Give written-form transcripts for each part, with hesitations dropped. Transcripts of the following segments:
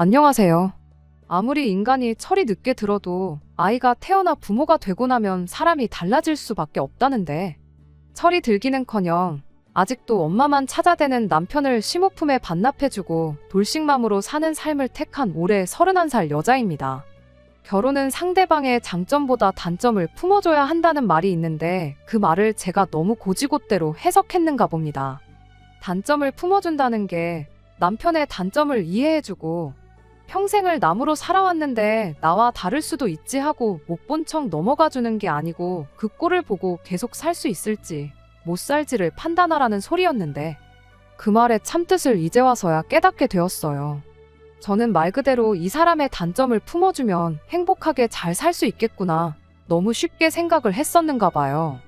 안녕하세요. 아무리 인간이 철이 늦게 들어도 아이가 태어나 부모가 되고 나면 사람이 달라질 수밖에 없다는데 철이 들기는커녕 아직도 엄마만 찾아대는 남편을 심호품에 반납해주고 돌싱맘으로 사는 삶을 택한 올해 31살 여자입니다. 결혼은 상대방의 장점보다 단점을 품어줘야 한다는 말이 있는데 그 말을 제가 너무 고지곳대로 해석했는가 봅니다. 단점을 품어준다는 게 남편의 단점을 이해해주고 평생을 남으로 살아왔는데 나와 다를 수도 있지 하고 못 본 척 넘어가주는 게 아니고 그 꼴을 보고 계속 살 수 있을지 못 살지를 판단하라는 소리였는데 그 말의 참뜻을 이제 와서야 깨닫게 되었어요. 저는 말 그대로 이 사람의 단점을 품어주면 행복하게 잘 살 수 있겠구나 너무 쉽게 생각을 했었는가 봐요.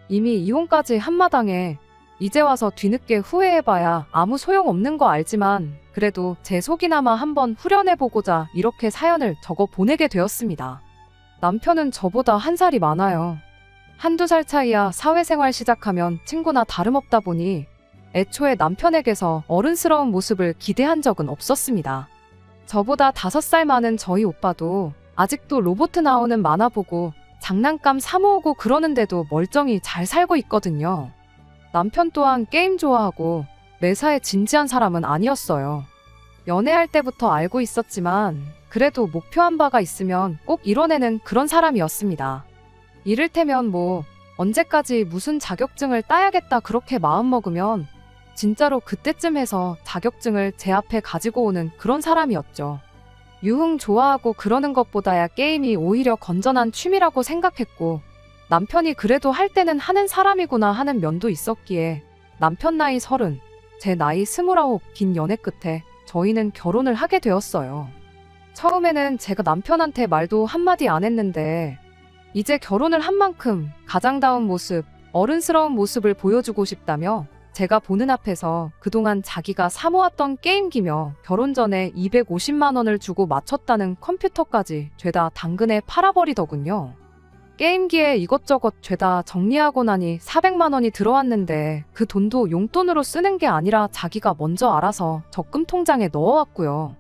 이미 이혼까지 한마당에 이제 와서 뒤늦게 후회해봐야 아무 소용없는 거 알지만 그래도 제 속이나마 한번 후련해보고자 이렇게 사연을 적어 보내게 되었습니다. 남편은 저보다 한 살이 많아요. 한두 살 차이야 사회생활 시작하면 친구나 다름없다 보니 애초에 남편에게서 어른스러운 모습을 기대한 적은 없었습니다. 저보다 5살 많은 저희 오빠도 아직도 로봇 나오는 만화 보고 장난감 사 모으고 그러는데도 멀쩡히 잘 살고 있거든요. 남편 또한 게임 좋아하고 매사에 진지한 사람은 아니었어요. 연애할 때부터 알고 있었지만 그래도 목표한 바가 있으면 꼭 이뤄내는 그런 사람이었습니다. 이를테면 뭐 언제까지 무슨 자격증을 따야겠다 그렇게 마음먹으면 진짜로 그때쯤 해서 자격증을 제 앞에 가지고 오는 그런 사람이었죠. 유흥 좋아하고 그러는 것보다야 게임이 오히려 건전한 취미라고 생각했고 남편이 그래도 할 때는 하는 사람이구나 하는 면도 있었기에 남편 나이 30, 제 나이 29 긴 연애 끝에 저희는 결혼을 하게 되었어요. 처음에는 제가 남편한테 말도 한마디 안 했는데 이제 결혼을 한 만큼 가장다운 모습, 어른스러운 모습을 보여주고 싶다며 제가 보는 앞에서 그동안 자기가 사모았던 게임기며 결혼 전에 250만 원을 주고 맞췄다는 컴퓨터까지 죄다 당근에 팔아버리더군요. 게임기에 이것저것 죄다 정리하고 나니 400만 원이 들어왔는데 그 돈도 용돈으로 쓰는 게 아니라 자기가 먼저 알아서 적금 통장에 넣어왔고요.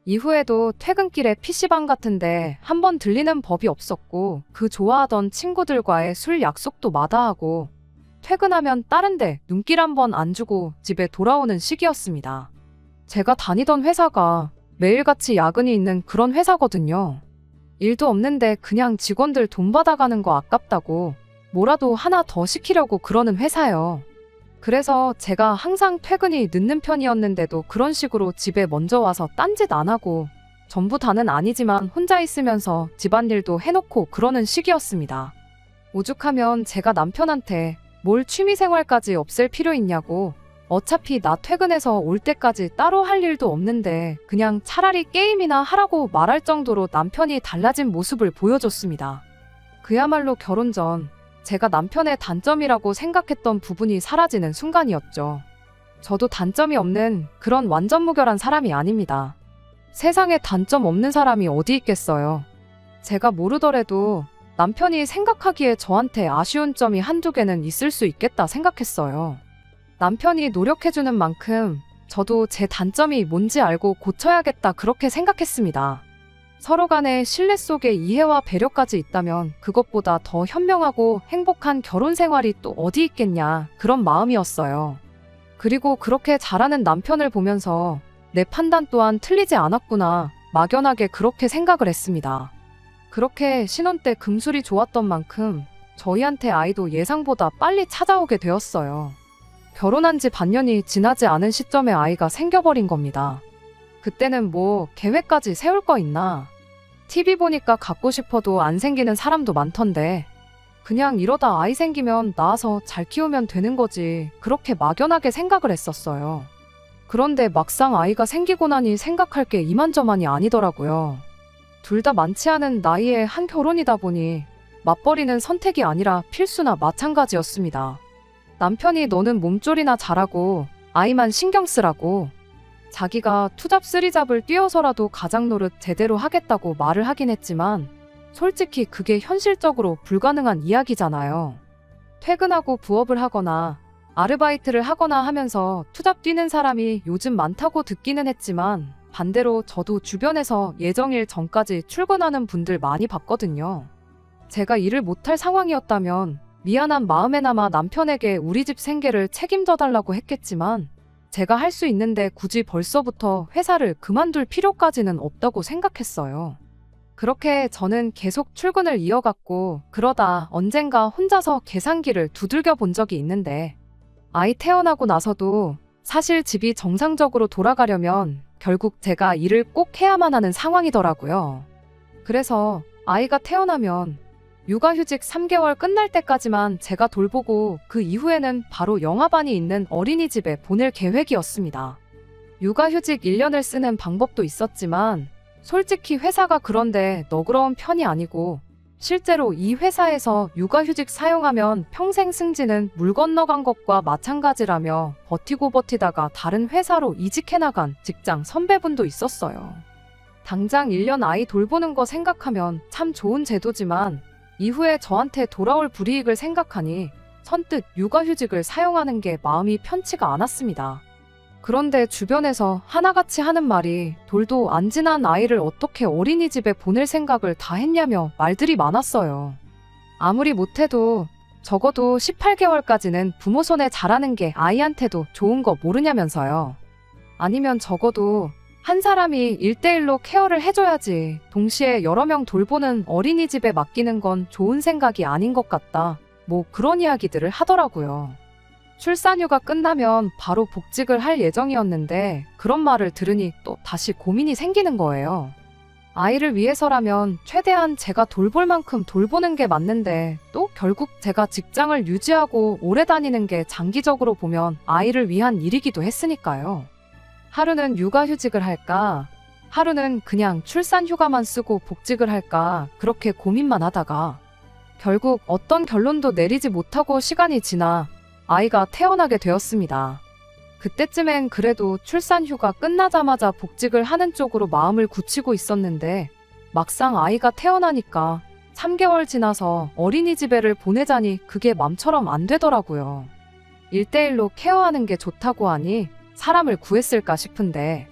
이후에도 퇴근길에 PC방 같은데 한번 들리는 법이 없었고 그 좋아하던 친구들과의 술 약속도 마다하고 퇴근하면 다른 데 눈길 한번 안 주고 집에 돌아오는 시기였습니다. 제가 다니던 회사가 매일같이 야근이 있는 그런 회사거든요. 일도 없는데 그냥 직원들 돈 받아가는 거 아깝다고 뭐라도 하나 더 시키려고 그러는 회사요. 그래서 제가 항상 퇴근이 늦는 편이었는데도 그런 식으로 집에 먼저 와서 딴짓 안 하고 전부 다는 아니지만 혼자 있으면서 집안일도 해놓고 그러는 시기였습니다. 오죽하면 제가 남편한테 뭘 취미생활까지 없앨 필요 있냐고 어차피 나 퇴근해서 올 때까지 따로 할 일도 없는데 그냥 차라리 게임이나 하라고 말할 정도로 남편이 달라진 모습을 보여줬습니다. 그야말로 결혼 전 제가 남편의 단점이라고 생각했던 부분이 사라지는 순간이었죠. 저도 단점이 없는 그런 완전 무결한 사람이 아닙니다. 세상에 단점 없는 사람이 어디 있겠어요. 제가 모르더라도 남편이 생각하기에 저한테 아쉬운 점이 한두 개는 있을 수 있겠다 생각했어요. 남편이 노력해주는 만큼 저도 제 단점이 뭔지 알고 고쳐야겠다 그렇게 생각했습니다. 서로 간의 신뢰 속에 이해와 배려까지 있다면 그것보다 더 현명하고 행복한 결혼 생활이 또 어디 있겠냐 그런 마음이었어요. 그리고 그렇게 잘하는 남편을 보면서 내 판단 또한 틀리지 않았구나 막연하게 그렇게 생각을 했습니다. 그렇게 신혼 때 금술이 좋았던 만큼 저희한테 아이도 예상보다 빨리 찾아오게 되었어요. 결혼한 지 반년이 지나지 않은 시점에 아이가 생겨버린 겁니다. 그때는 뭐 계획까지 세울 거 있나? TV 보니까 갖고 싶어도 안 생기는 사람도 많던데 그냥 이러다 아이 생기면 낳아서 잘 키우면 되는 거지 그렇게 막연하게 생각을 했었어요. 그런데 막상 아이가 생기고 나니 생각할 게 이만저만이 아니더라고요. 둘 다 많지 않은 나이에 한 결혼이다 보니 맞벌이는 선택이 아니라 필수나 마찬가지였습니다. 남편이 너는 몸조리나 잘하고 아이만 신경 쓰라고 자기가 투잡 쓰리잡을 뛰어서라도 가장 노릇 제대로 하겠다고 말을 하긴 했지만 솔직히 그게 현실적으로 불가능한 이야기잖아요. 퇴근하고 부업을 하거나 아르바이트를 하거나 하면서 투잡 뛰는 사람이 요즘 많다고 듣기는 했지만 반대로 저도 주변에서 예정일 전까지 출근하는 분들 많이 봤거든요. 제가 일을 못할 상황이었다면 미안한 마음에나마 남편에게 우리 집 생계를 책임져 달라고 했겠지만 제가 할 수 있는데 굳이 벌써부터 회사를 그만둘 필요까지는 없다고 생각했어요. 그렇게 저는 계속 출근을 이어갔고 그러다 언젠가 혼자서 계산기를 두들겨 본 적이 있는데 아이 태어나고 나서도 사실 집이 정상적으로 돌아가려면 결국 제가 일을 꼭 해야만 하는 상황이더라고요. 그래서 아이가 태어나면 육아휴직 3개월 끝날 때까지만 제가 돌보고 그 이후에는 바로 영아반이 있는 어린이집에 보낼 계획이었습니다. 육아휴직 1년을 쓰는 방법도 있었지만 솔직히 회사가 그런데 너그러운 편이 아니고 실제로 이 회사에서 육아휴직 사용하면 평생 승진은 물 건너간 것과 마찬가지라며 버티고 버티다가 다른 회사로 이직해 나간 직장 선배분도 있었어요. 당장 1년 아이 돌보는 거 생각하면 참 좋은 제도지만 이후에 저한테 돌아올 불이익을 생각하니 선뜻 육아휴직을 사용하는 게 마음이 편치가 않았습니다. 그런데 주변에서 하나같이 하는 말이 돌도 안 지난 아이를 어떻게 어린이집에 보낼 생각을 다 했냐며 말들이 많았어요. 아무리 못해도 적어도 18개월까지는 부모 손에 자라는 게 아이한테도 좋은 거 모르냐면서요. 아니면 적어도 한 사람이 1대1로 케어를 해줘야지 동시에 여러 명 돌보는 어린이집에 맡기는 건 좋은 생각이 아닌 것 같다. 뭐 그런 이야기들을 하더라고요. 출산휴가 끝나면 바로 복직을 할 예정이었는데 그런 말을 들으니 또 다시 고민이 생기는 거예요. 아이를 위해서라면 최대한 제가 돌볼 만큼 돌보는 게 맞는데 또 결국 제가 직장을 유지하고 오래 다니는 게 장기적으로 보면 아이를 위한 일이기도 했으니까요. 하루는 육아휴직을 할까? 하루는 그냥 출산휴가만 쓰고 복직을 할까? 그렇게 고민만 하다가 결국 어떤 결론도 내리지 못하고 시간이 지나 아이가 태어나게 되었습니다. 그때쯤엔 그래도 출산휴가 끝나자마자 복직을 하는 쪽으로 마음을 굳히고 있었는데 막상 아이가 태어나니까 3개월 지나서 어린이집에를 보내자니 그게 맘처럼 안 되더라고요. 1대1로 케어하는 게 좋다고 하니 사람을 구했을까 싶은데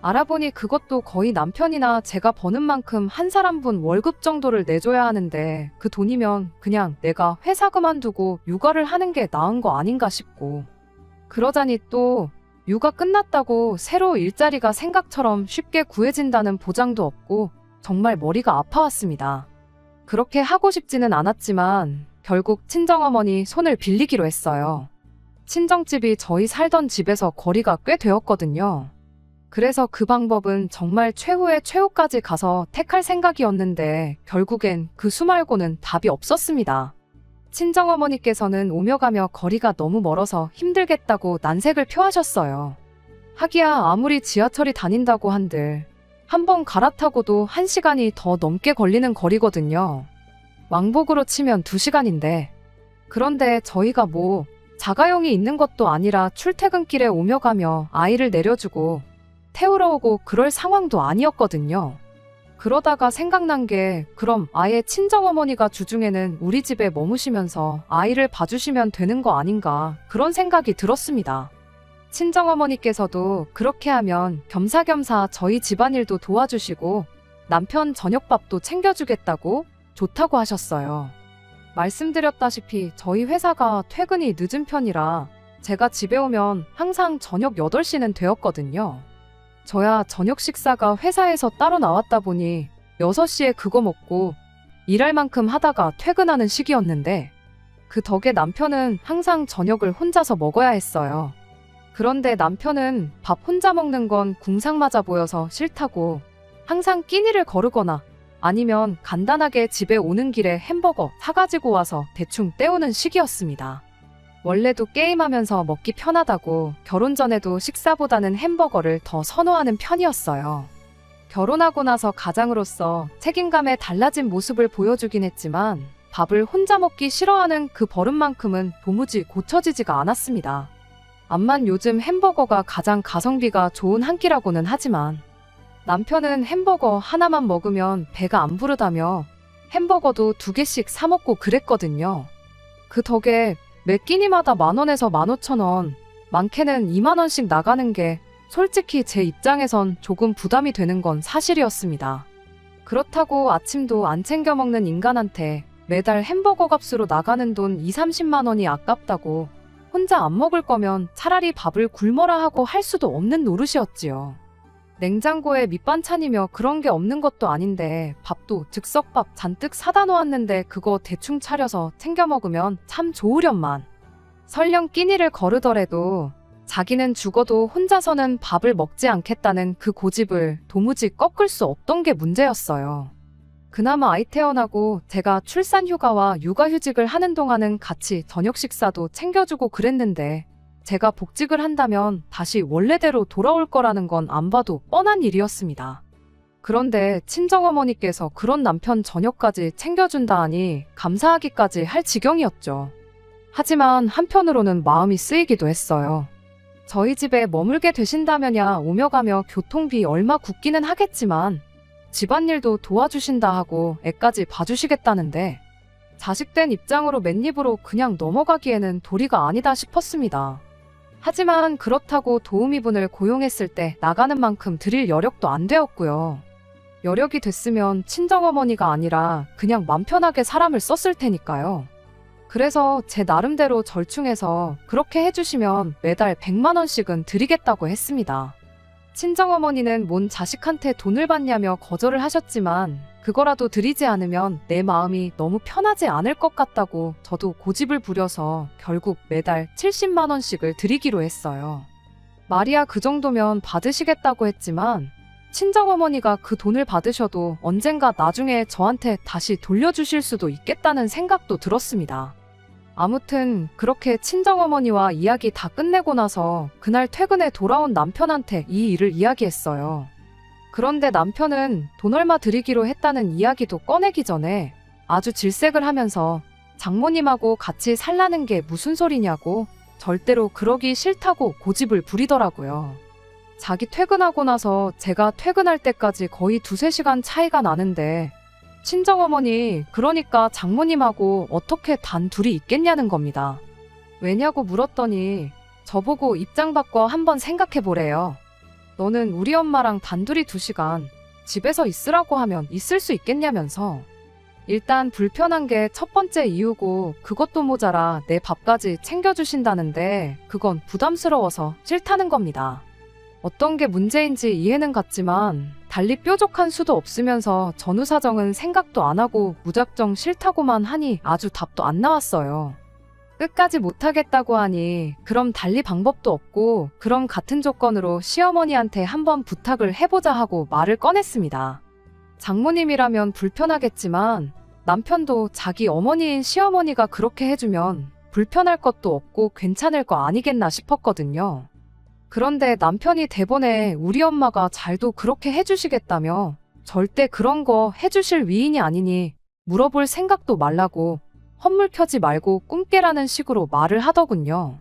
알아보니 그것도 거의 남편이나 제가 버는 만큼 한 사람분 월급 정도를 내줘야 하는데 그 돈이면 그냥 내가 회사 그만두고 육아를 하는 게 나은 거 아닌가 싶고 그러자니 또 육아 끝났다고 새로 일자리가 생각처럼 쉽게 구해진다는 보장도 없고 정말 머리가 아파왔습니다. 그렇게 하고 싶지는 않았지만 결국 친정어머니 손을 빌리기로 했어요. 친정집이 저희 살던 집에서 거리가 꽤 되었거든요. 그래서 그 방법은 정말 최후의 최후까지 가서 택할 생각이었는데 결국엔 그 수 말고는 답이 없었습니다. 친정어머니께서는 오며 가며 거리가 너무 멀어서 힘들겠다고 난색을 표하셨어요. 하기야 아무리 지하철이 다닌다고 한들 한 번 갈아타고도 1시간이 더 넘게 걸리는 거리거든요. 왕복으로 치면 2시간인데 그런데 저희가 뭐 자가용이 있는 것도 아니라 출퇴근길에 오며 가며 아이를 내려주고 태우러 오고 그럴 상황도 아니었거든요. 그러다가 생각난 게 그럼 아예 친정어머니가 주중에는 우리 집에 머무시면서 아이를 봐주시면 되는 거 아닌가 그런 생각이 들었습니다. 친정어머니께서도 그렇게 하면 겸사겸사 저희 집안일도 도와주시고 남편 저녁밥도 챙겨주겠다고 좋다고 하셨어요. 말씀드렸다시피 저희 회사가 퇴근이 늦은 편이라 제가 집에 오면 항상 저녁 8시는 되었거든요. 저야 저녁 식사가 회사에서 따로 나왔다 보니 6시에 그거 먹고 일할 만큼 하다가 퇴근하는 시기였는데 그 덕에 남편은 항상 저녁을 혼자서 먹어야 했어요. 그런데 남편은 밥 혼자 먹는 건 궁상 맞아 보여서 싫다고 항상 끼니를 거르거나 아니면 간단하게 집에 오는 길에 햄버거 사가지고 와서 대충 때우는 시기였습니다. 원래도 게임하면서 먹기 편하다고 결혼 전에도 식사보다는 햄버거를 더 선호하는 편이었어요. 결혼하고 나서 가장으로서 책임감에 달라진 모습을 보여주긴 했지만 밥을 혼자 먹기 싫어하는 그 버릇만큼은 도무지 고쳐지지가 않았습니다. 암만 요즘 햄버거가 가장 가성비가 좋은 한 끼라고는 하지만 남편은 햄버거 하나만 먹으면 배가 안 부르다며 햄버거도 2개씩 사 먹고 그랬거든요. 그 덕에 매 끼니마다 10,000원에서 15,000원, 많게는 20,000원씩 나가는 게 솔직히 제 입장에선 조금 부담이 되는 건 사실이었습니다. 그렇다고 아침도 안 챙겨 먹는 인간한테 매달 햄버거 값으로 나가는 돈 2, 30만 원이 아깝다고 혼자 안 먹을 거면 차라리 밥을 굶어라 하고 할 수도 없는 노릇이었지요. 냉장고에 밑반찬이며 그런 게 없는 것도 아닌데 밥도 즉석밥 잔뜩 사다 놓았는데 그거 대충 차려서 챙겨 먹으면 참 좋으련만. 설령 끼니를 거르더라도 자기는 죽어도 혼자서는 밥을 먹지 않겠다는 그 고집을 도무지 꺾을 수 없던 게 문제였어요. 그나마 아이 태어나고 제가 출산 휴가와 육아휴직을 하는 동안은 같이 저녁 식사도 챙겨주고 그랬는데 제가 복직을 한다면 다시 원래대로 돌아올 거라는 건 안 봐도 뻔한 일이었습니다. 그런데 친정어머니께서 그런 남편 저녁까지 챙겨준다 하니 감사하기까지 할 지경이었죠. 하지만 한편으로는 마음이 쓰이기도 했어요. 저희 집에 머물게 되신다면야 오며 가며 교통비 얼마 굳기는 하겠지만 집안일도 도와주신다 하고 애까지 봐주시겠다는데 자식된 입장으로 맨입으로 그냥 넘어가기에는 도리가 아니다 싶었습니다. 하지만 그렇다고 도우미분을 고용했을 때 나가는 만큼 드릴 여력도 안 되었고요. 여력이 됐으면 친정어머니가 아니라 그냥 맘 편하게 사람을 썼을 테니까요. 그래서 제 나름대로 절충해서 그렇게 해주시면 매달 100만 원씩은 드리겠다고 했습니다. 친정어머니는 뭔 자식한테 돈을 받냐며 거절을 하셨지만 그거라도 드리지 않으면 내 마음이 너무 편하지 않을 것 같다고 저도 고집을 부려서 결국 매달 70만 원씩을 드리기로 했어요. 말이야 그 정도면 받으시겠다고 했지만 친정어머니가 그 돈을 받으셔도 언젠가 나중에 저한테 다시 돌려주실 수도 있겠다는 생각도 들었습니다. 아무튼 그렇게 친정어머니와 이야기 다 끝내고 나서 그날 퇴근해 돌아온 남편한테 이 일을 이야기했어요. 그런데 남편은 돈 얼마 드리기로 했다는 이야기도 꺼내기 전에 아주 질색을 하면서 장모님하고 같이 살라는 게 무슨 소리냐고 절대로 그러기 싫다고 고집을 부리더라고요. 자기 퇴근하고 나서 제가 퇴근할 때까지 거의 2-3시간 차이가 나는데 친정어머니 그러니까 장모님하고 어떻게 단 둘이 있겠냐는 겁니다. 왜냐고 물었더니 저보고 입장 바꿔 한번 생각해보래요. 너는 우리 엄마랑 단둘이 2시간 집에서 있으라고 하면 있을 수 있겠냐면서. 일단 불편한 게 첫 번째 이유고 그것도 모자라 내 밥까지 챙겨주신다는데 그건 부담스러워서 싫다는 겁니다. 어떤 게 문제인지 이해는 갔지만 달리 뾰족한 수도 없으면서 전후 사정은 생각도 안 하고 무작정 싫다고만 하니 아주 답도 안 나왔어요. 끝까지 못하겠다고 하니 그럼 달리 방법도 없고 그럼 같은 조건으로 시어머니한테 한번 부탁을 해보자 하고 말을 꺼냈습니다. 장모님이라면 불편하겠지만 남편도 자기 어머니인 시어머니가 그렇게 해주면 불편할 것도 없고 괜찮을 거 아니겠나 싶었거든요. 그런데 남편이 대번에 우리 엄마가 잘도 그렇게 해주시겠다며 절대 그런 거 해주실 위인이 아니니 물어볼 생각도 말라고 헛물 켜지 말고 꿈 깨라는 식으로 말을 하더군요.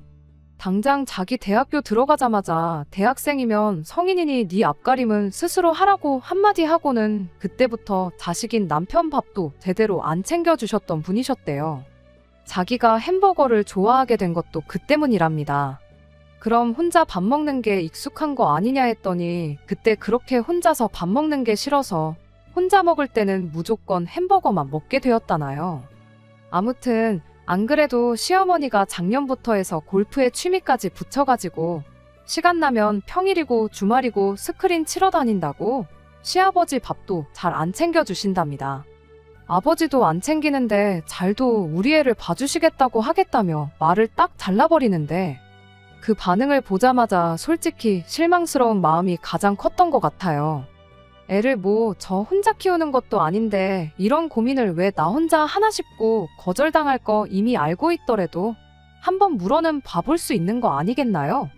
당장 자기 대학교 들어가자마자 대학생이면 성인이니 네 앞가림은 스스로 하라고 한마디 하고는 그때부터 자식인 남편 밥도 제대로 안 챙겨주셨던 분이셨대요. 자기가 햄버거를 좋아하게 된 것도 그 때문이랍니다. 그럼 혼자 밥 먹는 게 익숙한 거 아니냐 했더니 그때 그렇게 혼자서 밥 먹는 게 싫어서 혼자 먹을 때는 무조건 햄버거만 먹게 되었다나요. 아무튼 안 그래도 시어머니가 작년부터 해서 골프에 취미까지 붙여가지고 시간 나면 평일이고 주말이고 스크린 치러 다닌다고 시아버지 밥도 잘 안 챙겨주신답니다. 아버지도 안 챙기는데 잘도 우리 애를 봐주시겠다고 하겠다며 말을 딱 잘라버리는데 그 반응을 보자마자 솔직히 실망스러운 마음이 가장 컸던 것 같아요. 애를 뭐 저 혼자 키우는 것도 아닌데 이런 고민을 왜 나 혼자 하나 싶고 거절당할 거 이미 알고 있더라도 한번 물어는 봐볼 수 있는 거 아니겠나요?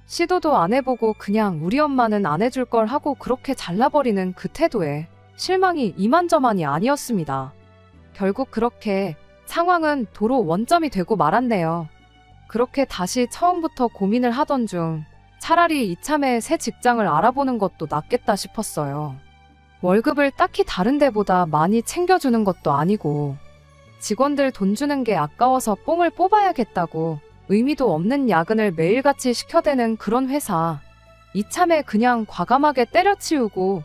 시도도 안 해보고 그냥 우리 엄마는 안 해줄 걸 하고 그렇게 잘라버리는 그 태도에 실망이 이만저만이 아니었습니다. 결국 그렇게 상황은 도로 원점이 되고 말았네요. 그렇게 다시 처음부터 고민을 하던 중 차라리 이참에 새 직장을 알아보는 것도 낫겠다 싶었어요. 월급을 딱히 다른 데보다 많이 챙겨주는 것도 아니고 직원들 돈 주는 게 아까워서 뽕을 뽑아야겠다고 의미도 없는 야근을 매일같이 시켜대는 그런 회사 이참에 그냥 과감하게 때려치우고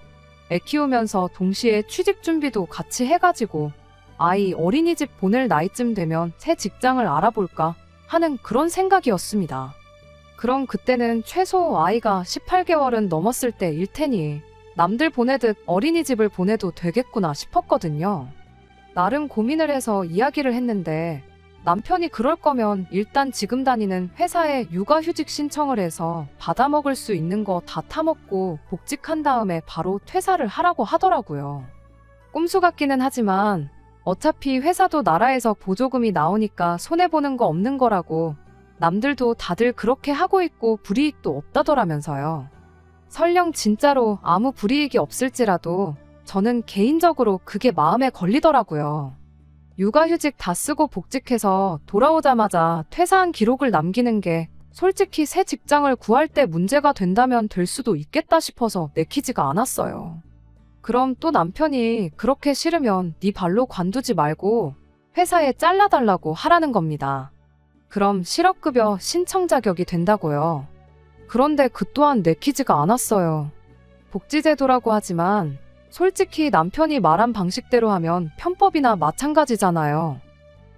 애 키우면서 동시에 취직 준비도 같이 해가지고 아이 어린이집 보낼 나이쯤 되면 새 직장을 알아볼까 하는 그런 생각이었습니다. 그럼 그때는 최소 아이가 18개월은 넘었을 때일 테니 남들 보내듯 어린이집을 보내도 되겠구나 싶었거든요. 나름 고민을 해서 이야기를 했는데 남편이 그럴 거면 일단 지금 다니는 회사에 육아휴직 신청을 해서 받아먹을 수 있는 거 다 타먹고 복직한 다음에 바로 퇴사를 하라고 하더라고요. 꼼수 같기는 하지만 어차피 회사도 나라에서 보조금이 나오니까 손해보는 거 없는 거라고 남들도 다들 그렇게 하고 있고 불이익도 없다더라면서요. 설령 진짜로 아무 불이익이 없을지라도 저는 개인적으로 그게 마음에 걸리더라고요. 육아휴직 다 쓰고 복직해서 돌아오자마자 퇴사한 기록을 남기는 게 솔직히 새 직장을 구할 때 문제가 된다면 될 수도 있겠다 싶어서 내키지가 않았어요. 그럼 또 남편이 그렇게 싫으면 네 발로 관두지 말고 회사에 잘라달라고 하라는 겁니다. 그럼 실업급여 신청 자격이 된다고요. 그런데 그 또한 내키지가 않았어요. 복지제도라고 하지만 솔직히 남편이 말한 방식대로 하면 편법이나 마찬가지잖아요.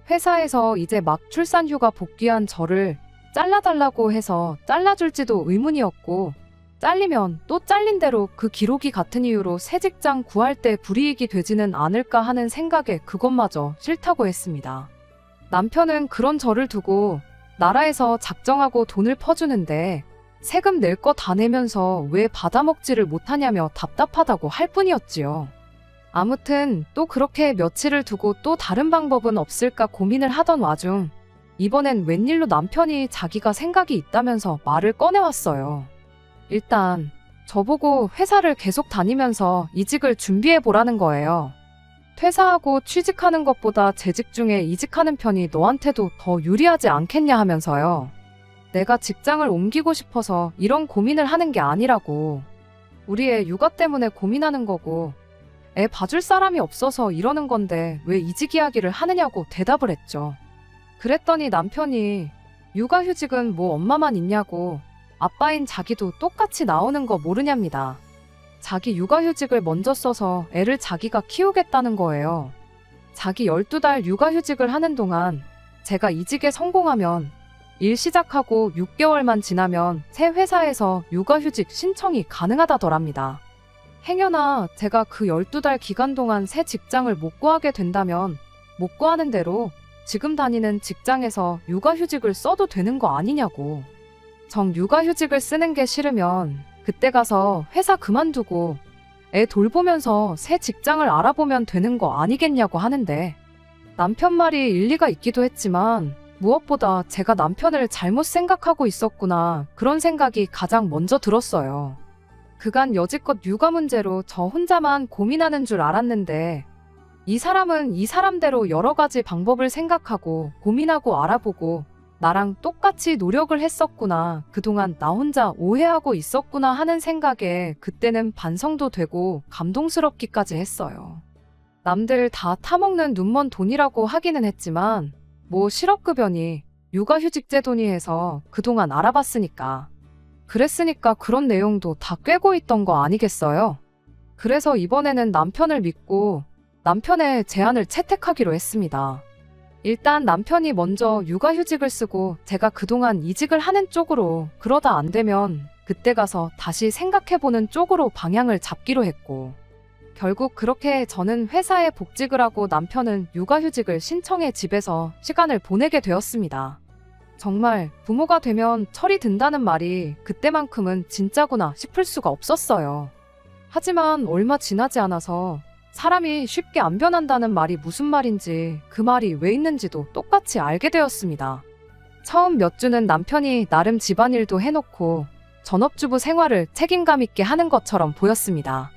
회사에서 이제 막 출산휴가 복귀한 저를 잘라달라고 해서 잘라줄지도 의문이었고 잘리면 또 잘린 대로 그 기록이 같은 이유로 새 직장 구할 때 불이익이 되지는 않을까 하는 생각에 그것마저 싫다고 했습니다. 남편은 그런 저를 두고 나라에서 작정하고 돈을 퍼주는데 세금 낼 거 다 내면서 왜 받아먹지를 못하냐며 답답하다고 할 뿐이었지요. 아무튼 또 그렇게 며칠을 두고 또 다른 방법은 없을까 고민을 하던 와중 이번엔 웬일로 남편이 자기가 생각이 있다면서 말을 꺼내왔어요. 일단 저보고 회사를 계속 다니면서 이직을 준비해보라는 거예요. 퇴사하고 취직하는 것보다 재직 중에 이직하는 편이 너한테도 더 유리하지 않겠냐 하면서요. 내가 직장을 옮기고 싶어서 이런 고민을 하는 게 아니라고. 우리 애 육아 때문에 고민하는 거고 애 봐줄 사람이 없어서 이러는 건데 왜 이직 이야기를 하느냐고 대답을 했죠. 그랬더니 남편이 육아휴직은 뭐 엄마만 있냐고 아빠인 자기도 똑같이 나오는 거 모르냐입니다. 자기 육아휴직을 먼저 써서 애를 자기가 키우겠다는 거예요. 자기 12달 육아휴직을 하는 동안 제가 이직에 성공하면 일 시작하고 6개월만 지나면 새 회사에서 육아휴직 신청이 가능하다더랍니다. 행여나 제가 그 12달 기간 동안 새 직장을 못 구하게 된다면 못 구하는 대로 지금 다니는 직장에서 육아휴직을 써도 되는 거 아니냐고. 정 육아휴직을 쓰는 게 싫으면 그때 가서 회사 그만두고 애 돌보면서 새 직장을 알아보면 되는 거 아니겠냐고 하는데 남편 말이 일리가 있기도 했지만 무엇보다 제가 남편을 잘못 생각하고 있었구나 그런 생각이 가장 먼저 들었어요. 그간 여지껏 육아 문제로 저 혼자만 고민하는 줄 알았는데 이 사람은 이 사람대로 여러 가지 방법을 생각하고 고민하고 알아보고 나랑 똑같이 노력을 했었구나. 그동안 나 혼자 오해하고 있었구나 하는 생각에 그때는 반성도 되고 감동스럽기까지 했어요. 남들 다 타먹는 눈먼 돈이라고 하기는 했지만 뭐 실업급여니 육아휴직제도니 해서 그동안 알아봤으니까. 그랬으니까 그런 내용도 다 꿰고 있던 거 아니겠어요? 그래서 이번에는 남편을 믿고 남편의 제안을 채택하기로 했습니다. 일단 남편이 먼저 육아휴직을 쓰고 제가 그동안 이직을 하는 쪽으로 그러다 안 되면 그때 가서 다시 생각해보는 쪽으로 방향을 잡기로 했고 결국 그렇게 저는 회사에 복직을 하고 남편은 육아휴직을 신청해 집에서 시간을 보내게 되었습니다. 정말 부모가 되면 철이 든다는 말이 그때만큼은 진짜구나 싶을 수가 없었어요. 하지만 얼마 지나지 않아서 사람이 쉽게 안 변한다는 말이 무슨 말인지 그 말이 왜 있는지도 똑같이 알게 되었습니다. 처음 몇 주는 남편이 나름 집안일도 해놓고 전업주부 생활을 책임감 있게 하는 것처럼 보였습니다.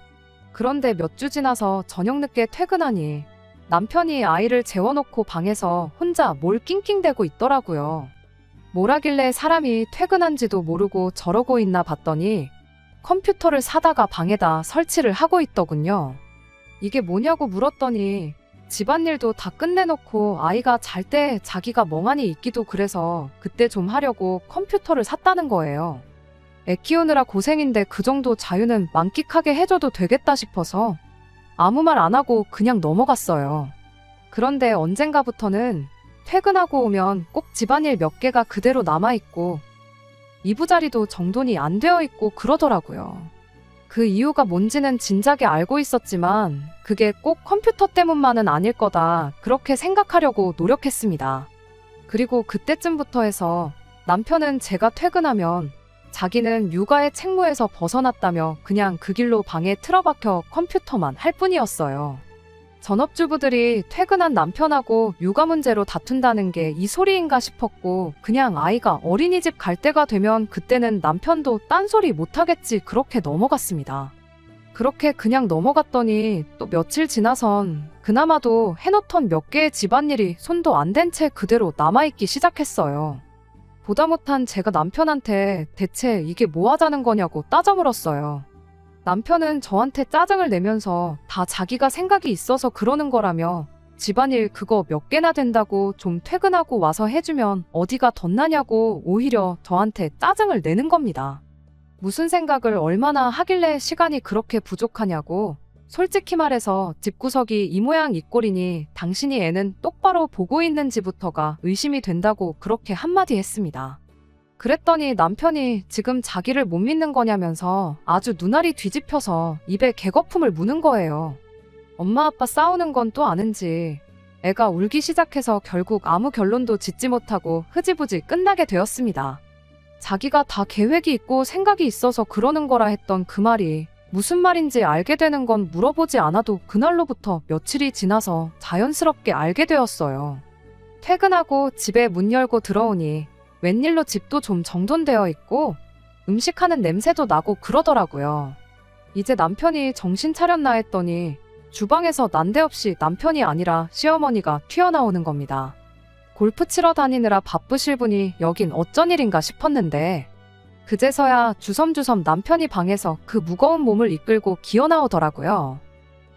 그런데 몇 주 지나서 저녁 늦게 퇴근하니 남편이 아이를 재워놓고 방에서 혼자 뭘 낑낑대고 있더라고요. 뭘 하길래 사람이 퇴근한지도 모르고 저러고 있나 봤더니 컴퓨터를 사다가 방에다 설치를 하고 있더군요. 이게 뭐냐고 물었더니 집안일도 다 끝내놓고 아이가 잘 때 자기가 멍하니 있기도 그래서 그때 좀 하려고 컴퓨터를 샀다는 거예요. 애 키우느라 고생인데 그 정도 자유는 만끽하게 해줘도 되겠다 싶어서 아무 말 안 하고 그냥 넘어갔어요. 그런데 언젠가부터는 퇴근하고 오면 꼭 집안일 몇 개가 그대로 남아있고 이부자리도 정돈이 안 되어 있고 그러더라고요. 그 이유가 뭔지는 진작에 알고 있었지만 그게 꼭 컴퓨터 때문만은 아닐 거다 그렇게 생각하려고 노력했습니다. 그리고 그때쯤부터 해서 남편은 제가 퇴근하면 자기는 육아의 책무에서 벗어났다며 그냥 그 길로 방에 틀어박혀 컴퓨터만 할 뿐이었어요. 전업주부들이 퇴근한 남편하고 육아 문제로 다툰다는 게 이 소리인가 싶었고 그냥 아이가 어린이집 갈 때가 되면 그때는 남편도 딴소리 못하겠지 그렇게 넘어갔습니다. 그렇게 그냥 넘어갔더니 또 며칠 지나선 그나마도 해놓던 몇 개의 집안일이 손도 안 댄 채 그대로 남아있기 시작했어요. 보다 못한 제가 남편한테 대체 이게 뭐 하자는 거냐고 따져 물었어요. 남편은 저한테 짜증을 내면서 다 자기가 생각이 있어서 그러는 거라며 집안일 그거 몇 개나 된다고 좀 퇴근하고 와서 해주면 어디가 덧나냐고 오히려 저한테 짜증을 내는 겁니다. 무슨 생각을 얼마나 하길래 시간이 그렇게 부족하냐고 솔직히 말해서 집구석이 이 모양 이 꼴이니 당신이 애는 똑바로 보고 있는지부터가 의심이 된다고 그렇게 한마디 했습니다. 그랬더니 남편이 지금 자기를 못 믿는 거냐면서 아주 눈알이 뒤집혀서 입에 개거품을 무는 거예요. 엄마 아빠 싸우는 건 또 아는지 애가 울기 시작해서 결국 아무 결론도 짓지 못하고 흐지부지 끝나게 되었습니다. 자기가 다 계획이 있고 생각이 있어서 그러는 거라 했던 그 말이 무슨 말인지 알게 되는 건 물어보지 않아도 그날로부터 며칠이 지나서 자연스럽게 알게 되었어요. 퇴근하고 집에 문 열고 들어오니 웬일로 집도 좀 정돈되어 있고 음식하는 냄새도 나고 그러더라고요. 이제 남편이 정신 차렸나 했더니 주방에서 난데없이 남편이 아니라 시어머니가 튀어나오는 겁니다. 골프 치러 다니느라 바쁘실 분이 여긴 어쩐 일인가 싶었는데 그제서야 주섬주섬 남편이 방에서 그 무거운 몸을 이끌고 기어나오더라고요.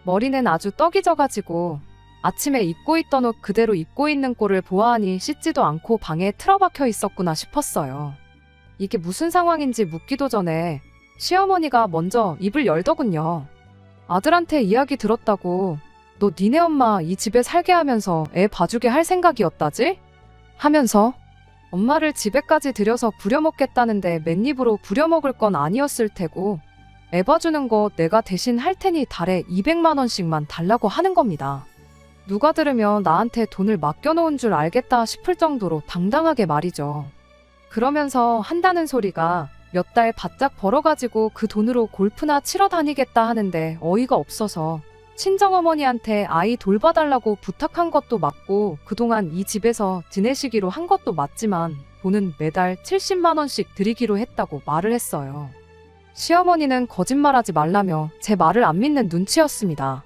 머리는 아주 떡이 져가지고 아침에 입고 있던 옷 그대로 입고 있는 꼴을 보아하니 씻지도 않고 방에 틀어박혀 있었구나 싶었어요. 이게 무슨 상황인지 묻기도 전에 시어머니가 먼저 입을 열더군요. 아들한테 이야기 들었다고 너 니네 엄마 이 집에 살게 하면서 애 봐주게 할 생각이었다지? 하면서 엄마를 집에까지 들여서 부려먹겠다는데 맨입으로 부려먹을 건 아니었을 테고 애 봐주는 거 내가 대신 할 테니 달에 200만 원씩만 달라고 하는 겁니다. 누가 들으면 나한테 돈을 맡겨놓은 줄 알겠다 싶을 정도로 당당하게 말이죠. 그러면서 한다는 소리가 몇 달 바짝 벌어가지고 그 돈으로 골프나 치러 다니겠다 하는데 어이가 없어서 친정어머니한테 아이 돌봐달라고 부탁한 것도 맞고 그동안 이 집에서 지내시기로 한 것도 맞지만 돈은 매달 70만 원씩 드리기로 했다고 말을 했어요. 시어머니는 거짓말하지 말라며 제 말을 안 믿는 눈치였습니다.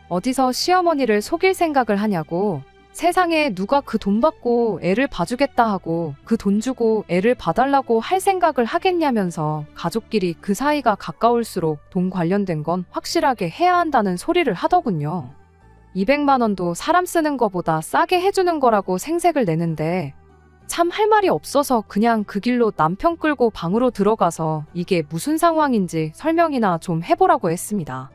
어디서 시어머니를 속일 생각을 하냐고 세상에 누가 그 돈 받고 애를 봐주겠다 하고 그 돈 주고 애를 봐달라고 할 생각을 하겠냐면서 가족끼리 그 사이가 가까울수록 돈 관련된 건 확실하게 해야 한다는 소리를 하더군요. 200만 원도 사람 쓰는 거보다 싸게 해주는 거라고 생색을 내는데 참 할 말이 없어서 그냥 그 길로 남편 끌고 방으로 들어가서 이게 무슨 상황인지 설명이나 좀 해보라고 했습니다.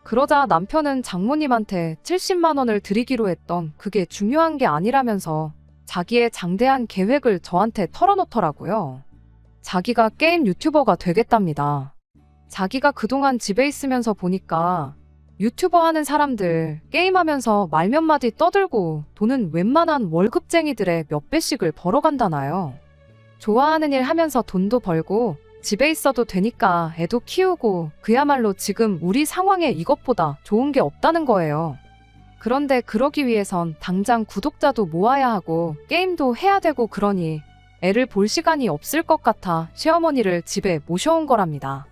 그러자 남편은 장모님한테 70만 원을 드리기로 했던 그게 중요한 게 아니라면서 자기의 장대한 계획을 저한테 털어놓더라고요. 자기가 게임 유튜버가 되겠답니다. 자기가 그동안 집에 있으면서 보니까 유튜버 하는 사람들 게임하면서 말 몇 마디 떠들고 돈은 웬만한 월급쟁이들의 몇 배씩을 벌어간다나요. 좋아하는 일 하면서 돈도 벌고 집에 있어도 되니까 애도 키우고 그야말로 지금 우리 상황에 이것보다 좋은 게 없다는 거예요. 그런데 그러기 위해선 당장 구독자도 모아야 하고 게임도 해야 되고 그러니 애를 볼 시간이 없을 것 같아 시어머니를 집에 모셔온 거랍니다.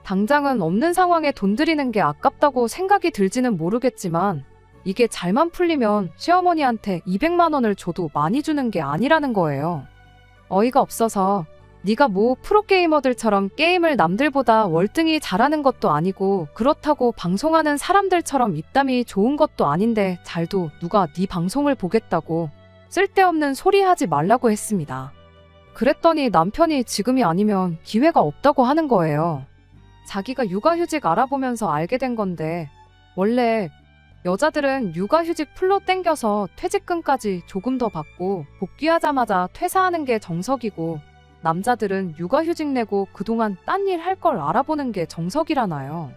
당장은 없는 상황에 돈 들이는 게 아깝다고 생각이 들지는 모르겠지만 이게 잘만 풀리면 시어머니한테 200만 원을 줘도 많이 주는 게 아니라는 거예요. 어이가 없어서 네가 뭐 프로게이머들처럼 게임을 남들보다 월등히 잘하는 것도 아니고 그렇다고 방송하는 사람들처럼 입담이 좋은 것도 아닌데 잘도 누가 네 방송을 보겠다고 쓸데없는 소리 하지 말라고 했습니다. 그랬더니 남편이 지금이 아니면 기회가 없다고 하는 거예요. 자기가 육아휴직 알아보면서 알게 된 건데, 원래 여자들은 육아휴직 풀로 땡겨서 퇴직금까지 조금 더 받고 복귀하자마자 퇴사하는 게 정석이고, 남자들은 육아휴직 내고 그동안 딴 일 할 걸 알아보는 게 정석이라나요.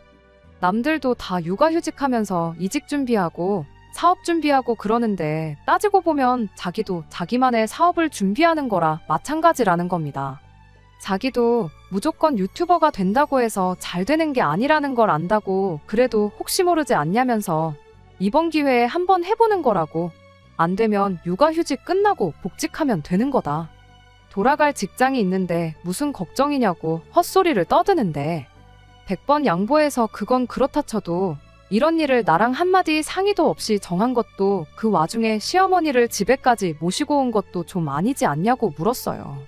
남들도 다 육아휴직하면서 이직 준비하고 사업 준비하고 그러는데, 따지고 보면 자기도 자기만의 사업을 준비하는 거라 마찬가지라는 겁니다. 자기도 무조건 유튜버가 된다고 해서 잘 되는 게 아니라는 걸 안다고 그래도 혹시 모르지 않냐면서 이번 기회에 한번 해보는 거라고, 안 되면 육아휴직 끝나고 복직하면 되는 거다. 돌아갈 직장이 있는데 무슨 걱정이냐고 헛소리를 떠드는데, 100번 양보해서 그건 그렇다 쳐도 이런 일을 나랑 한마디 상의도 없이 정한 것도, 그 와중에 시어머니를 집에까지 모시고 온 것도 좀 아니지 않냐고 물었어요.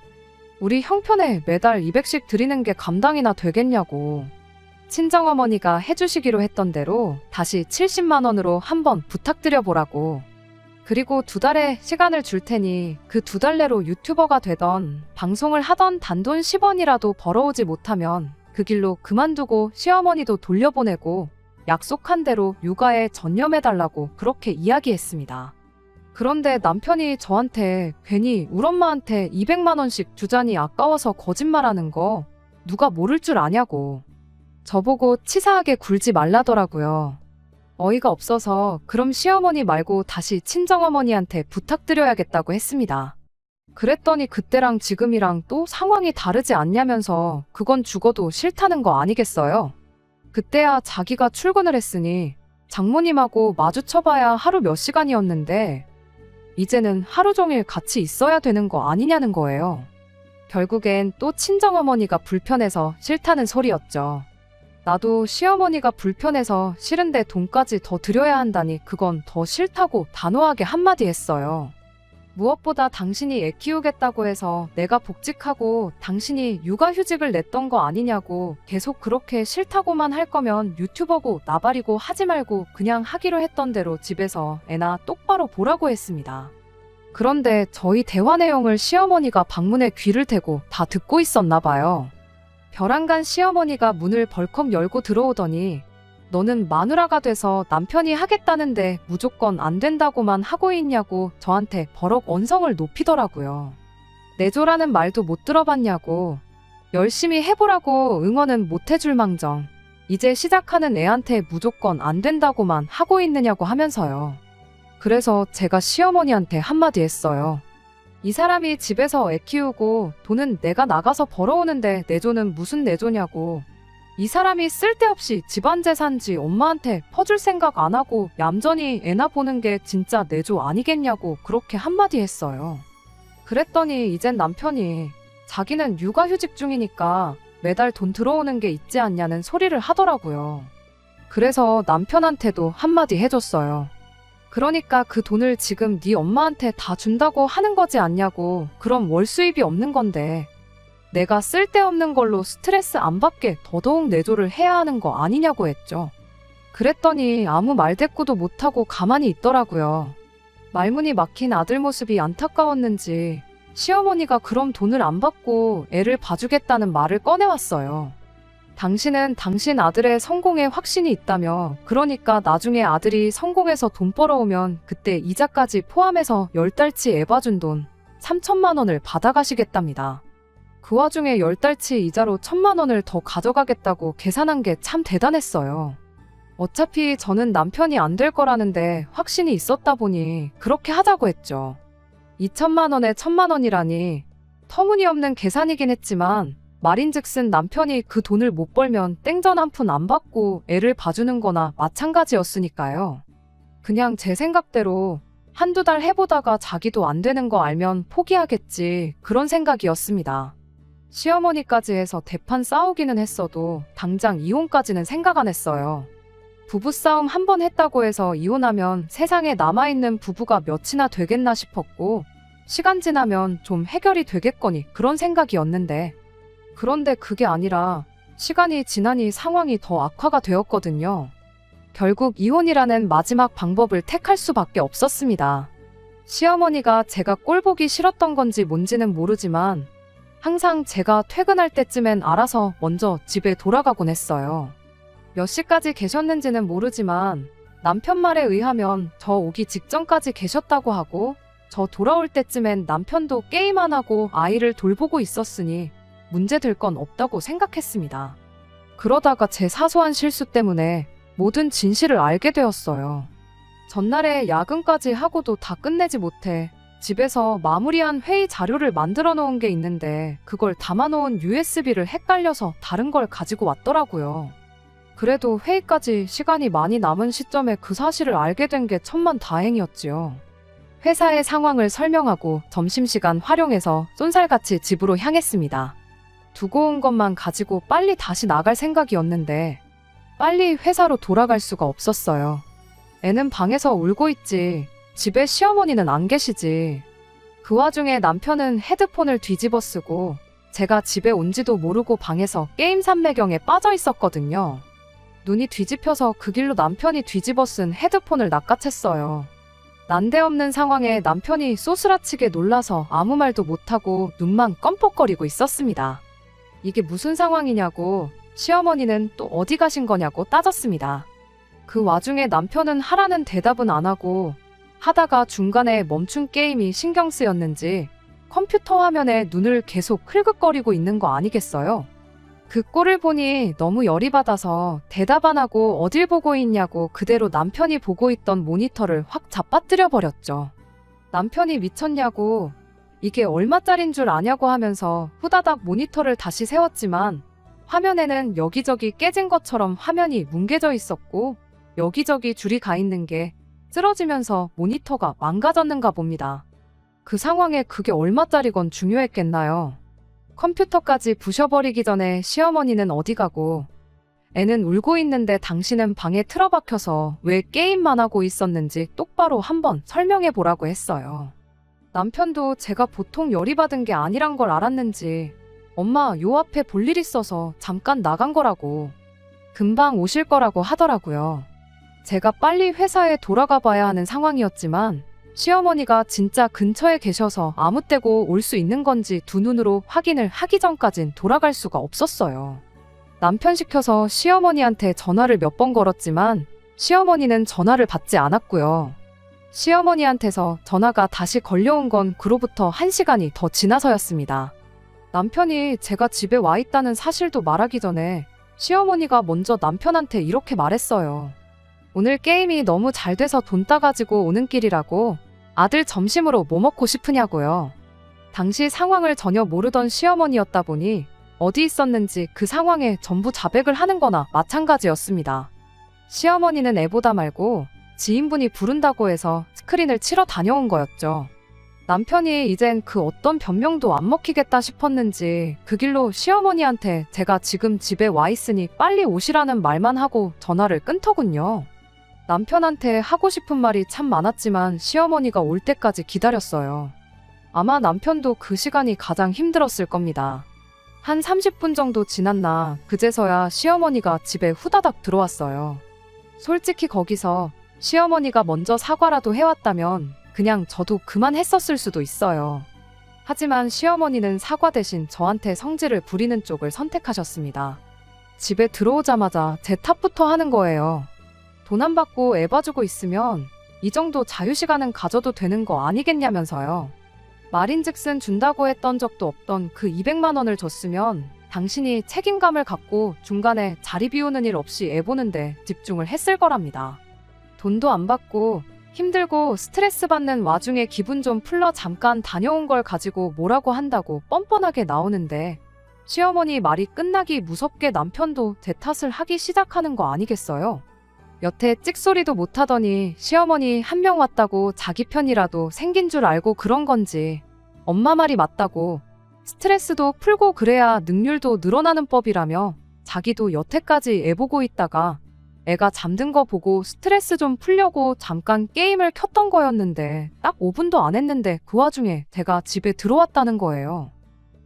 우리 형편에 매달 200씩 드리는 게 감당이나 되겠냐고. 친정어머니가 해주시기로 했던 대로 다시 70만 원으로 한번 부탁드려보라고. 그리고 2달의 시간을 줄 테니 그 2달 내로 유튜버가 되던 방송을 하던 단돈 10원이라도 벌어오지 못하면 그 길로 그만두고 시어머니도 돌려보내고 약속한 대로 육아에 전념해달라고 그렇게 이야기했습니다. 그런데 남편이 저한테 괜히 우리 엄마한테 200만 원씩 주자니 아까워서 거짓말하는 거 누가 모를 줄 아냐고. 저보고 치사하게 굴지 말라더라고요. 어이가 없어서 그럼 시어머니 말고 다시 친정어머니한테 부탁드려야겠다고 했습니다. 그랬더니 그때랑 지금이랑 또 상황이 다르지 않냐면서 그건 죽어도 싫다는 거 아니겠어요? 그때야 자기가 출근을 했으니 장모님하고 마주쳐봐야 하루 몇 시간이었는데, 이제는 하루 종일 같이 있어야 되는 거 아니냐는 거예요. 결국엔 또 친정어머니가 불편해서 싫다는 소리였죠. 나도 시어머니가 불편해서 싫은데 돈까지 더 드려야 한다니 그건 더 싫다고 단호하게 한마디 했어요. 무엇보다 당신이 애 키우겠다고 해서 내가 복직하고 당신이 육아휴직을 냈던 거 아니냐고, 계속 그렇게 싫다고만 할 거면 유튜버고 나발이고 하지 말고 그냥 하기로 했던 대로 집에서 애나 똑바로 보라고 했습니다. 그런데 저희 대화 내용을 시어머니가 방문에 귀를 대고 다 듣고 있었나 봐요. 벼랑간 시어머니가 문을 벌컥 열고 들어오더니, 너는 마누라가 돼서 남편이 하겠다는데 무조건 안 된다고만 하고 있냐고 저한테 버럭 언성을 높이더라고요. 내조라는 말도 못 들어봤냐고, 열심히 해보라고 응원은 못 해줄 망정, 이제 시작하는 애한테 무조건 안 된다고만 하고 있느냐고 하면서요. 그래서 제가 시어머니한테 한마디 했어요. 이 사람이 집에서 애 키우고 돈은 내가 나가서 벌어오는데 내조는 무슨 내조냐고. 이 사람이 쓸데없이 집안 재산지 엄마한테 퍼줄 생각 안 하고 얌전히 애나 보는 게 진짜 내조 아니겠냐고 그렇게 한마디 했어요. 그랬더니 이젠 남편이 자기는 육아휴직 중이니까 매달 돈 들어오는 게 있지 않냐는 소리를 하더라고요. 그래서 남편한테도 한마디 해줬어요. 그러니까 그 돈을 지금 네 엄마한테 다 준다고 하는 거지 않냐고. 그럼 월 수입이 없는 건데 내가 쓸데없는 걸로 스트레스 안 받게 더더욱 내조를 해야 하는 거 아니냐고 했죠. 그랬더니 아무 말대꾸도 못하고 가만히 있더라고요. 말문이 막힌 아들 모습이 안타까웠는지 시어머니가 그럼 돈을 안 받고 애를 봐주겠다는 말을 꺼내왔어요. 당신은 당신 아들의 성공에 확신이 있다며, 그러니까 나중에 아들이 성공해서 돈 벌어오면 그때 이자까지 포함해서 10달치 애 봐준 돈 3천만 원을 받아가시겠답니다. 그 와중에 10달치 이자로 1,000만 원을 더 가져가겠다고 계산한 게 참 대단했어요. 어차피 저는 남편이 안 될 거라는데 확신이 있었다 보니 그렇게 하자고 했죠. 2천만 원에 1,000만 원이라니 터무니없는 계산이긴 했지만, 말인즉슨 남편이 그 돈을 못 벌면 땡전 한 푼 안 받고 애를 봐주는 거나 마찬가지였으니까요. 그냥 제 생각대로 한두 달 해보다가 자기도 안 되는 거 알면 포기하겠지, 그런 생각이었습니다. 시어머니까지 해서 대판 싸우기는 했어도 당장 이혼까지는 생각 안 했어요. 부부싸움 한 번 했다고 해서 이혼하면 세상에 남아있는 부부가 몇이나 되겠나 싶었고, 시간 지나면 좀 해결이 되겠거니 그런 생각이었는데, 그런데 그게 아니라 시간이 지나니 상황이 더 악화가 되었거든요. 결국 이혼이라는 마지막 방법을 택할 수밖에 없었습니다. 시어머니가 제가 꼴보기 싫었던 건지 뭔지는 모르지만 항상 제가 퇴근할 때쯤엔 알아서 먼저 집에 돌아가곤 했어요. 몇 시까지 계셨는지는 모르지만 남편 말에 의하면 저 오기 직전까지 계셨다고 하고, 저 돌아올 때쯤엔 남편도 게임 안 하고 아이를 돌보고 있었으니 문제될 건 없다고 생각했습니다. 그러다가 제 사소한 실수 때문에 모든 진실을 알게 되었어요. 전날에 야근까지 하고도 다 끝내지 못해 집에서 마무리한 회의 자료를 만들어 놓은 게 있는데, 그걸 담아놓은 USB를 헷갈려서 다른 걸 가지고 왔더라고요. 그래도 회의까지 시간이 많이 남은 시점에 그 사실을 알게 된 게 천만다행이었지요. 회사의 상황을 설명하고 점심시간 활용해서 쏜살같이 집으로 향했습니다. 두고 온 것만 가지고 빨리 다시 나갈 생각이었는데 빨리 회사로 돌아갈 수가 없었어요. 애는 방에서 울고 있지, 집에 시어머니는 안 계시지. 그 와중에 남편은 헤드폰을 뒤집어 쓰고 제가 집에 온지도 모르고 방에서 게임 삼매경에 빠져 있었거든요. 눈이 뒤집혀서 그 길로 남편이 뒤집어 쓴 헤드폰을 낚아챘어요. 난데없는 상황에 남편이 쏘스라치게 놀라서 아무 말도 못하고 눈만 껌뻑거리고 있었습니다. 이게 무슨 상황이냐고 시어머니는 또 어디 가신 거냐고 따졌습니다. 그 와중에 남편은 하라는 대답은 안 하고 하다가 중간에 멈춘 게임이 신경 쓰였는지 컴퓨터 화면에 눈을 계속 흘긋거리고 있는 거 아니겠어요? 그 꼴을 보니 너무 열이 받아서 대답 안 하고 어딜 보고 있냐고 그대로 남편이 보고 있던 모니터를 확 잡아뜨려 버렸죠. 남편이 미쳤냐고, 이게 얼마짜린 줄 아냐고 하면서 후다닥 모니터를 다시 세웠지만 화면에는 여기저기 깨진 것처럼 화면이 뭉개져 있었고 여기저기 줄이 가 있는 게 쓰러지면서 모니터가 망가졌는가 봅니다. 그 상황에 그게 얼마짜리건 중요했겠나요? 컴퓨터까지 부셔버리기 전에 시어머니는 어디 가고 애는 울고 있는데 당신은 방에 틀어박혀서 왜 게임만 하고 있었는지 똑바로 한번 설명해 보라고 했어요. 남편도 제가 보통 열이 받은 게 아니란 걸 알았는지 엄마 요 앞에 볼 일 있어서 잠깐 나간 거라고, 금방 오실 거라고 하더라고요. 제가 빨리 회사에 돌아가 봐야 하는 상황이었지만 시어머니가 진짜 근처에 계셔서 아무 때고 올 수 있는 건지 두 눈으로 확인을 하기 전까진 돌아갈 수가 없었어요. 남편 시켜서 시어머니한테 전화를 몇 번 걸었지만 시어머니는 전화를 받지 않았고요. 시어머니한테서 전화가 다시 걸려온 건 그로부터 1시간이 더 지나서였습니다. 남편이 제가 집에 와 있다는 사실도 말하기 전에 시어머니가 먼저 남편한테 이렇게 말했어요. 오늘 게임이 너무 잘 돼서 돈 따가지고 오는 길이라고, 아들 점심으로 뭐 먹고 싶으냐고요. 당시 상황을 전혀 모르던 시어머니였다 보니 어디 있었는지 그 상황에 전부 자백을 하는 거나 마찬가지였습니다. 시어머니는 애보다 말고 지인분이 부른다고 해서 스크린을 치러 다녀온 거였죠. 남편이 이젠 그 어떤 변명도 안 먹히겠다 싶었는지 그 길로 시어머니한테 제가 지금 집에 와 있으니 빨리 오시라는 말만 하고 전화를 끊더군요. 남편한테 하고 싶은 말이 참 많았지만 시어머니가 올 때까지 기다렸어요. 아마 남편도 그 시간이 가장 힘들었을 겁니다. 한 30분 정도 지났나 그제서야 시어머니가 집에 후다닥 들어왔어요. 솔직히 거기서 시어머니가 먼저 사과라도 해왔다면 그냥 저도 그만했었을 수도 있어요. 하지만 시어머니는 사과 대신 저한테 성질을 부리는 쪽을 선택하셨습니다. 집에 들어오자마자 제 탓부터 하는 거예요. 돈 안 받고 애 봐주고 있으면 이 정도 자유시간은 가져도 되는 거 아니겠냐면서요. 말인즉슨 준다고 했던 적도 없던 그 200만 원을 줬으면 당신이 책임감을 갖고 중간에 자리 비우는 일 없이 애 보는데 집중을 했을 거랍니다. 돈도 안 받고 힘들고 스트레스 받는 와중에 기분 좀 풀러 잠깐 다녀온 걸 가지고 뭐라고 한다고 뻔뻔하게 나오는데 시어머니 말이 끝나기 무섭게 남편도 제 탓을 하기 시작하는 거 아니겠어요? 여태 찍소리도 못하더니 시어머니 한 명 왔다고 자기 편이라도 생긴 줄 알고 그런 건지, 엄마 말이 맞다고 스트레스도 풀고 그래야 능률도 늘어나는 법이라며 자기도 여태까지 애 보고 있다가 애가 잠든 거 보고 스트레스 좀 풀려고 잠깐 게임을 켰던 거였는데 딱 5분도 안 했는데 그 와중에 제가 집에 들어왔다는 거예요.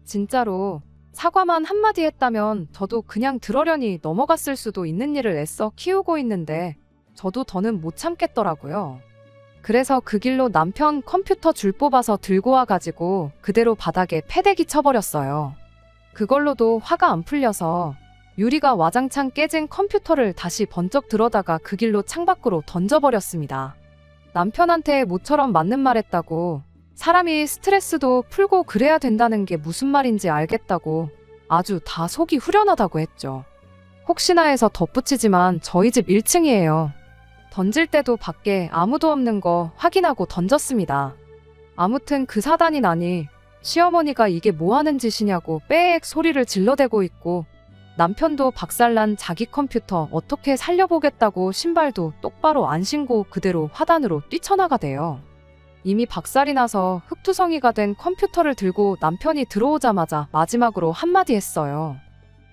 진짜로 사과만 한마디 했다면 저도 그냥 들어려니 넘어갔을 수도 있는 일을 애써 키우고 있는데 저도 더는 못 참겠더라고요. 그래서 그 길로 남편 컴퓨터 줄 뽑아서 들고 와가지고 그대로 바닥에 패대기 쳐버렸어요. 그걸로도 화가 안 풀려서 유리가 와장창 깨진 컴퓨터를 다시 번쩍 들어다가 그 길로 창밖으로 던져버렸습니다. 남편한테 모처럼 맞는 말 했다고, 사람이 스트레스도 풀고 그래야 된다는 게 무슨 말인지 알겠다고 아주 다 속이 후련하다고 했죠. 혹시나 해서 덧붙이지만 저희 집 1층이에요. 던질 때도 밖에 아무도 없는 거 확인하고 던졌습니다. 아무튼 그 사단이 나니 시어머니가 이게 뭐 하는 짓이냐고 빼액 소리를 질러대고 있고, 남편도 박살난 자기 컴퓨터 어떻게 살려보겠다고 신발도 똑바로 안 신고 그대로 화단으로 뛰쳐나가대요. 이미 박살이 나서 흙투성이가 된 컴퓨터를 들고 남편이 들어오자마자 마지막으로 한마디 했어요.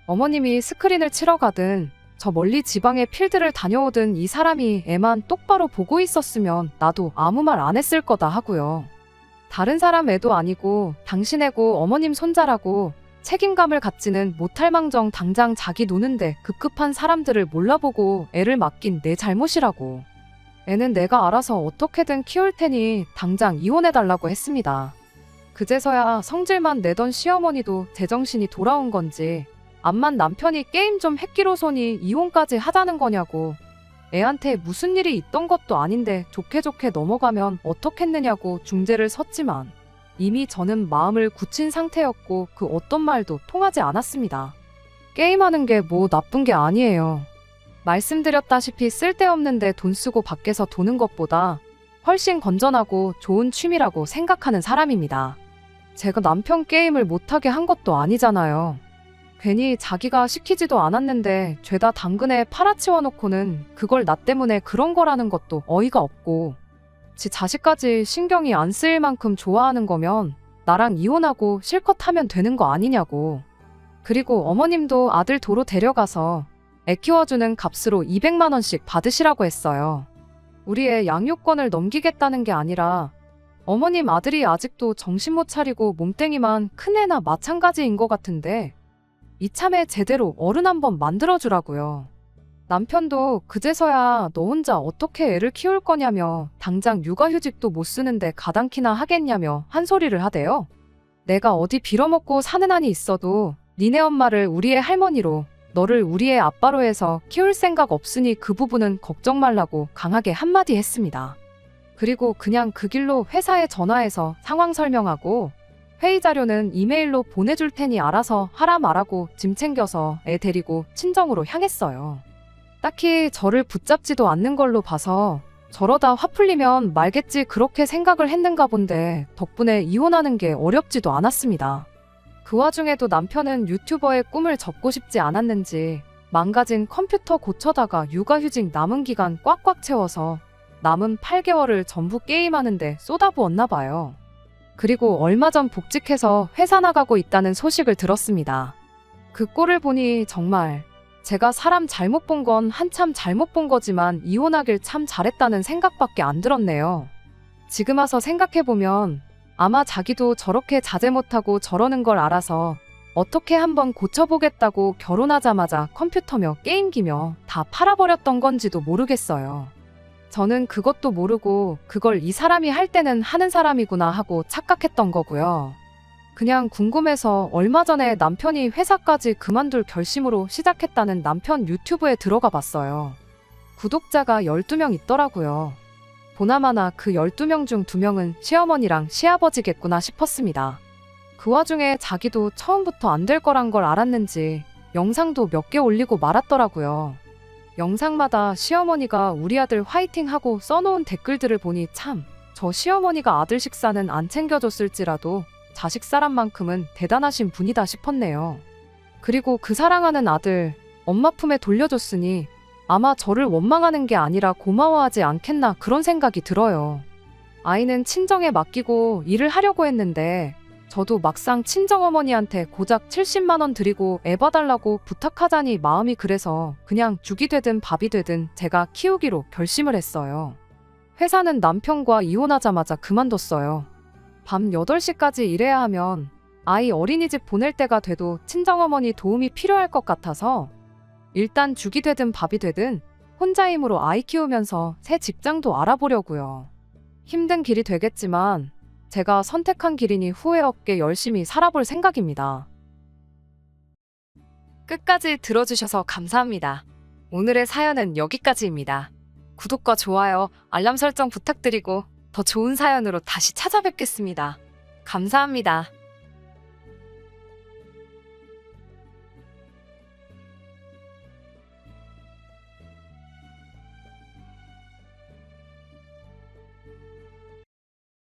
어머님이 스크린을 치러 가든 저 멀리 지방에 필드를 다녀오든 이 사람이 애만 똑바로 보고 있었으면 나도 아무 말 안 했을 거다 하고요. 다른 사람 애도 아니고 당신 애고 어머님 손자라고 책임감을 갖지는 못할 망정 당장 자기 노는데 급급한 사람들을 몰라보고 애를 맡긴 내 잘못이라고. 애는 내가 알아서 어떻게든 키울 테니 당장 이혼해달라고 했습니다. 그제서야 성질만 내던 시어머니도 제정신이 돌아온 건지 암만 남편이 게임 좀 했기로서니 이혼까지 하자는 거냐고, 애한테 무슨 일이 있던 것도 아닌데 좋게 좋게 넘어가면 어떻겠느냐고 중재를 섰지만 이미 저는 마음을 굳힌 상태였고 그 어떤 말도 통하지 않았습니다. 게임하는 게 뭐 나쁜 게 아니에요. 말씀드렸다시피 쓸데없는데 돈 쓰고 밖에서 도는 것보다 훨씬 건전하고 좋은 취미라고 생각하는 사람입니다. 제가 남편 게임을 못하게 한 것도 아니잖아요. 괜히 자기가 시키지도 않았는데 죄다 당근에 팔아치워놓고는 그걸 나 때문에 그런 거라는 것도 어이가 없고, 지 자식까지 신경이 안 쓰일 만큼 좋아하는 거면 나랑 이혼하고 실컷 하면 되는 거 아니냐고. 그리고 어머님도 아들 도로 데려가서 애 키워주는 값으로 200만 원씩 받으시라고 했어요. 우리 애 양육권을 넘기겠다는 게 아니라 어머님 아들이 아직도 정신 못 차리고 몸땡이만 큰 애나 마찬가지인 것 같은데 이참에 제대로 어른 한번 만들어주라고요. 남편도 그제서야 너 혼자 어떻게 애를 키울 거냐며 당장 육아휴직도 못 쓰는데 가당키나 하겠냐며 한 소리를 하대요. 내가 어디 빌어먹고 사는 한이 있어도 니네 엄마를 우리의 할머니로, 너를 우리의 아빠로 해서 키울 생각 없으니 그 부분은 걱정 말라고 강하게 한마디 했습니다. 그리고 그냥 그 길로 회사에 전화해서 상황 설명하고 회의 자료는 이메일로 보내줄 테니 알아서 하라 말하고 짐 챙겨서 애 데리고 친정으로 향했어요. 딱히 저를 붙잡지도 않는 걸로 봐서 저러다 화 풀리면 말겠지 그렇게 생각을 했는가 본데 덕분에 이혼하는 게 어렵지도 않았습니다. 그 와중에도 남편은 유튜버의 꿈을 접고 싶지 않았는지 망가진 컴퓨터 고쳐다가 육아휴직 남은 기간 꽉꽉 채워서 남은 8개월을 전부 게임하는데 쏟아부었나 봐요. 그리고 얼마 전 복직해서 회사 나가고 있다는 소식을 들었습니다. 그 꼴을 보니 정말 제가 사람 잘못 본 건 한참 잘못 본 거지만 이혼하길 참 잘했다는 생각밖에 안 들었네요. 지금 와서 생각해보면 아마 자기도 저렇게 자제 못하고 저러는 걸 알아서 어떻게 한번 고쳐보겠다고 결혼하자마자 컴퓨터며 게임기며 다 팔아버렸던 건지도 모르겠어요. 저는 그것도 모르고 그걸 이 사람이 할 때는 하는 사람이구나 하고 착각했던 거고요. 그냥 궁금해서 얼마 전에 남편이 회사까지 그만둘 결심으로 시작했다는 남편 유튜브에 들어가 봤어요. 구독자가 12명 있더라고요. 보나마나 그 12명 중 2명은 시어머니랑 시아버지겠구나 싶었습니다. 그 와중에 자기도 처음부터 안 될 거란 걸 알았는지 영상도 몇 개 올리고 말았더라고요. 영상마다 시어머니가 우리 아들 화이팅 하고 써놓은 댓글들을 보니 참, 저 시어머니가 아들 식사는 안 챙겨줬을지라도 자식 사람만큼은 대단하신 분이다 싶었네요. 그리고 그 사랑하는 아들, 엄마 품에 돌려줬으니 아마 저를 원망하는 게 아니라 고마워하지 않겠나 그런 생각이 들어요. 아이는 친정에 맡기고 일을 하려고 했는데 저도 막상 친정어머니한테 고작 70만 원 드리고 애 봐달라고 부탁하자니 마음이 그래서 그냥 죽이 되든 밥이 되든 제가 키우기로 결심을 했어요. 회사는 남편과 이혼하자마자 그만뒀어요. 밤 8시까지 일해야 하면 아이 어린이집 보낼 때가 돼도 친정어머니 도움이 필요할 것 같아서 일단 죽이 되든 밥이 되든 혼자 힘으로 아이 키우면서 새 직장도 알아보려고요. 힘든 길이 되겠지만 제가 선택한 길이니 후회 없게 열심히 살아볼 생각입니다. 끝까지 들어주셔서 감사합니다. 오늘의 사연은 여기까지입니다. 구독과 좋아요, 알람 설정 부탁드리고 더 좋은 사연으로 다시 찾아뵙겠습니다. 감사합니다.